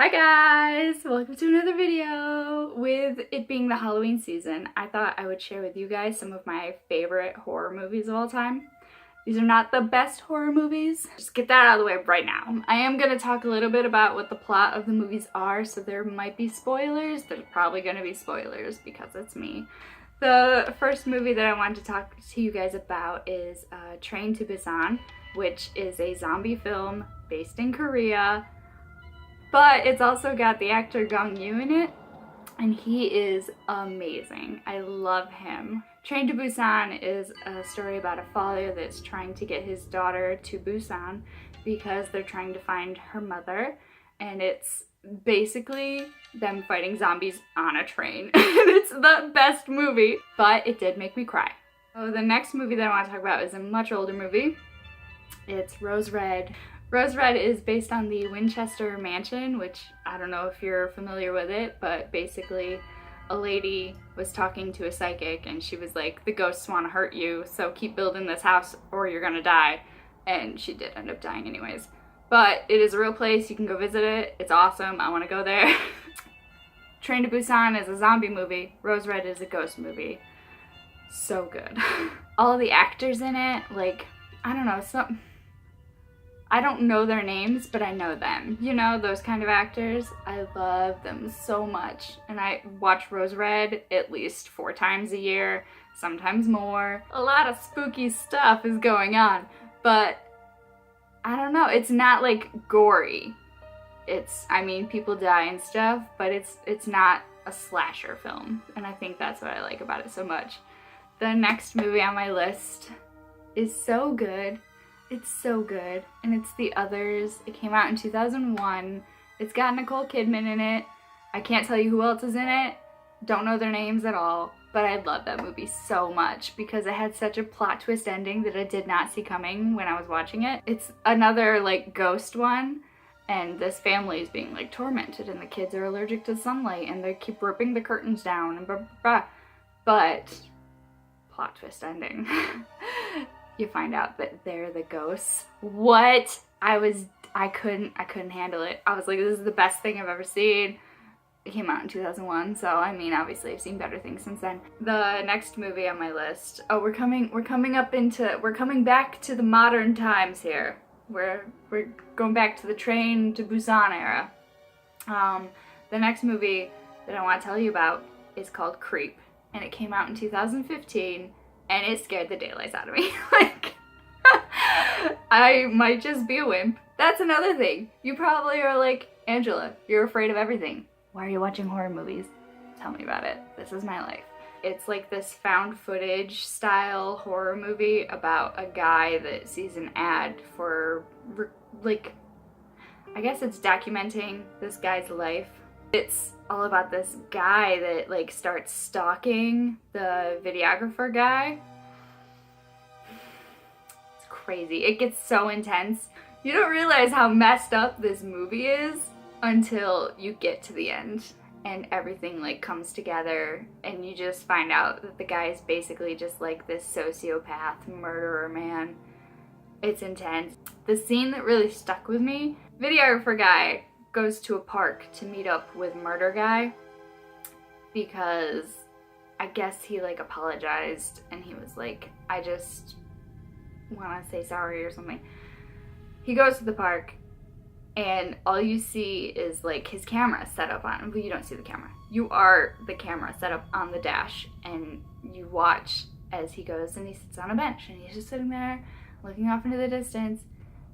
Hi guys! Welcome to another video! With it being the Halloween season, I thought I would share with you guys some of my favorite horror movies of all time. These are not the best horror movies. Just get that out of the way right now. I am going to talk a little bit about what the plot of the movies are, so there might be spoilers. There's probably going to be spoilers because it's me. The first movie that I wanted to talk to you guys about is Train to Busan, which is a zombie film based in Korea. But it's also got the actor Gong Yoo in it, and he is amazing. I love him. Train to Busan is a story about a father that's trying to get his daughter to Busan because they're trying to find her mother, and it's basically them fighting zombies on a train. It's the best movie, but it did make me cry. So the next movie that I want to talk about is a much older movie. It's Rose Red. Rose Red is based on the Winchester Mansion, which I don't know if you're familiar with it, but basically a lady was talking to a psychic and she was like, the ghosts want to hurt you, so keep building this house or you're gonna die. And she did end up dying anyways. But it is a real place, you can go visit it, it's awesome, I want to go there. Train to Busan is a zombie movie, Rose Red is a ghost movie. So good. All the actors in it, like, I don't know, I don't know their names, but I know them. You know, those kind of actors. I love them so much. And I watch Rose Red at least 4 times a year, sometimes more. A lot of spooky stuff is going on, but I don't know, it's not like gory. I mean, people die and stuff, but it's not a slasher film. And I think that's what I like about it so much. The next movie on my list is so good. It's so good, and it's The Others. It came out in 2001. It's got Nicole Kidman in it. I can't tell you who else is in it. Don't know their names at all, but I love that movie so much because it had such a plot twist ending that I did not see coming when I was watching it. It's another like ghost one, and this family is being like tormented, and the kids are allergic to sunlight, and they keep ripping the curtains down, and blah, blah, blah. But plot twist ending. You find out that they're the ghosts. What? I couldn't handle it. I was like, this is the best thing I've ever seen. It came out in 2001, so I mean, obviously I've seen better things since then. The next movie on my list. Oh, we're coming back to the modern times here. We're going back to the Train to Busan era. The next movie that I want to tell you about is called Creep, and it came out in 2015. And it scared the daylights out of me. Like, I might just be a wimp. That's another thing. You probably are like, Angela, you're afraid of everything. Why are you watching horror movies? Tell me about it. This is my life. It's like this found footage style horror movie about a guy that sees an ad for, like, I guess it's documenting this guy's life. It's all about this guy that like starts stalking the videographer guy. It's crazy. It gets so intense. You don't realize how messed up this movie is until you get to the end and everything like comes together and you just find out that the guy is basically just like this sociopath murderer man. It's intense. The scene that really stuck with me, videographer guy goes to a park to meet up with murder guy because I guess he like apologized and he was like, I just want to say sorry or something. He goes to the park and all you see is like his camera set up on, well, you don't see the camera. You are the camera set up on the dash and you watch as he goes and he sits on a bench and he's just sitting there looking off into the distance.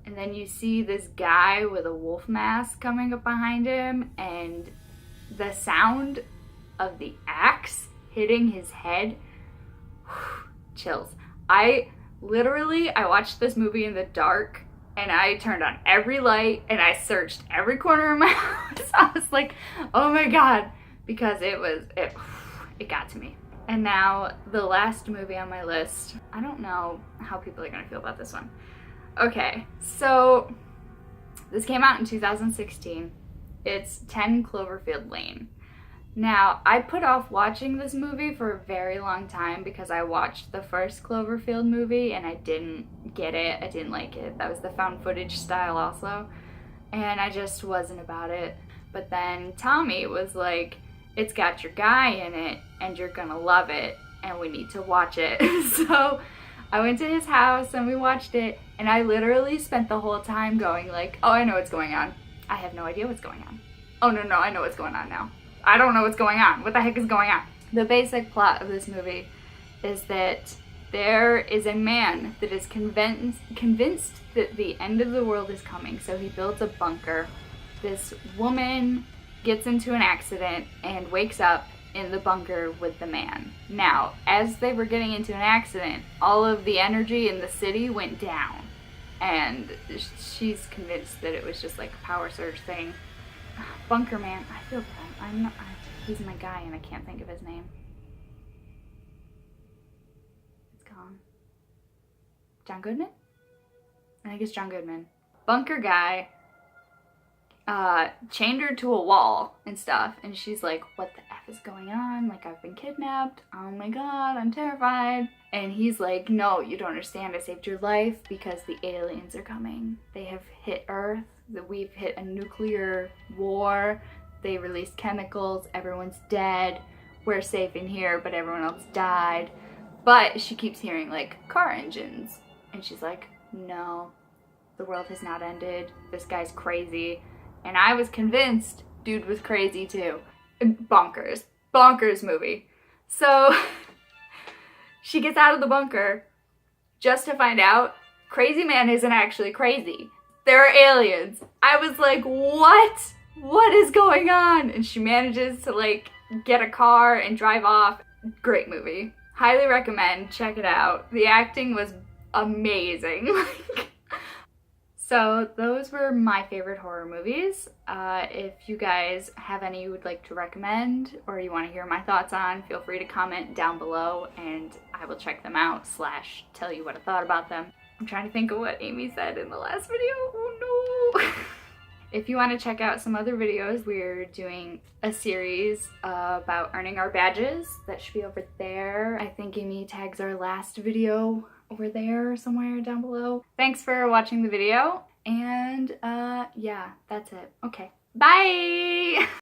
And then you see this guy with a wolf mask coming up behind him, and the sound of the axe hitting his head, chills. I watched this movie in the dark, and I turned on every light, and I searched every corner of my house. I was like, oh my god, because it got to me. And now, the last movie on my list, I don't know how people are gonna feel about this one. Okay, so this came out in 2016. It's 10 Cloverfield Lane. Now, I put off watching this movie for a very long time because I watched the first Cloverfield movie and I didn't get it. I didn't like it. That was the found footage style also. And I just wasn't about it. But then Tommy was like, it's got your guy in it and you're gonna love it and we need to watch it. So I went to his house and we watched it, and I literally spent the whole time going like, oh, I know what's going on. I have no idea what's going on. Oh no, I know what's going on now. I don't know what's going on. What the heck is going on? The basic plot of this movie is that there is a man that is convinced that the end of the world is coming, so he builds a bunker. This woman gets into an accident and wakes up in the bunker with the man. Now, as they were getting into an accident, all of the energy in the city went down, and she's convinced that it was just like a power surge thing. Bunker man, I feel bad. He's my guy and I can't think of his name. It's gone. John Goodman? I think it's John Goodman. Bunker guy chained her to a wall and stuff, and she's like, what the F is going on? Like, I've been kidnapped. Oh my god, I'm terrified. And he's like, no, you don't understand. I saved your life because the aliens are coming. They have hit Earth. We've hit a nuclear war. They released chemicals. Everyone's dead. We're safe in here, but everyone else died. But she keeps hearing like car engines, and she's like, no, the world has not ended. This guy's crazy. And I was convinced dude was crazy too. Bonkers movie. So she gets out of the bunker just to find out crazy man isn't actually crazy. There are aliens. I was like, what? What is going on? And she manages to like get a car and drive off. Great movie. Highly recommend. Check it out. The acting was amazing. So those were my favorite horror movies. If you guys have any you would like to recommend or you want to hear my thoughts on, feel free to comment down below and I will check them out / tell you what I thought about them. I'm trying to think of what Amy said in the last video. Oh no! If you want to check out some other videos, we're doing a series about earning our badges. That should be over there. I think Amy tags our last video over there somewhere down below. Thanks for watching the video, and yeah, that's it. Okay, bye!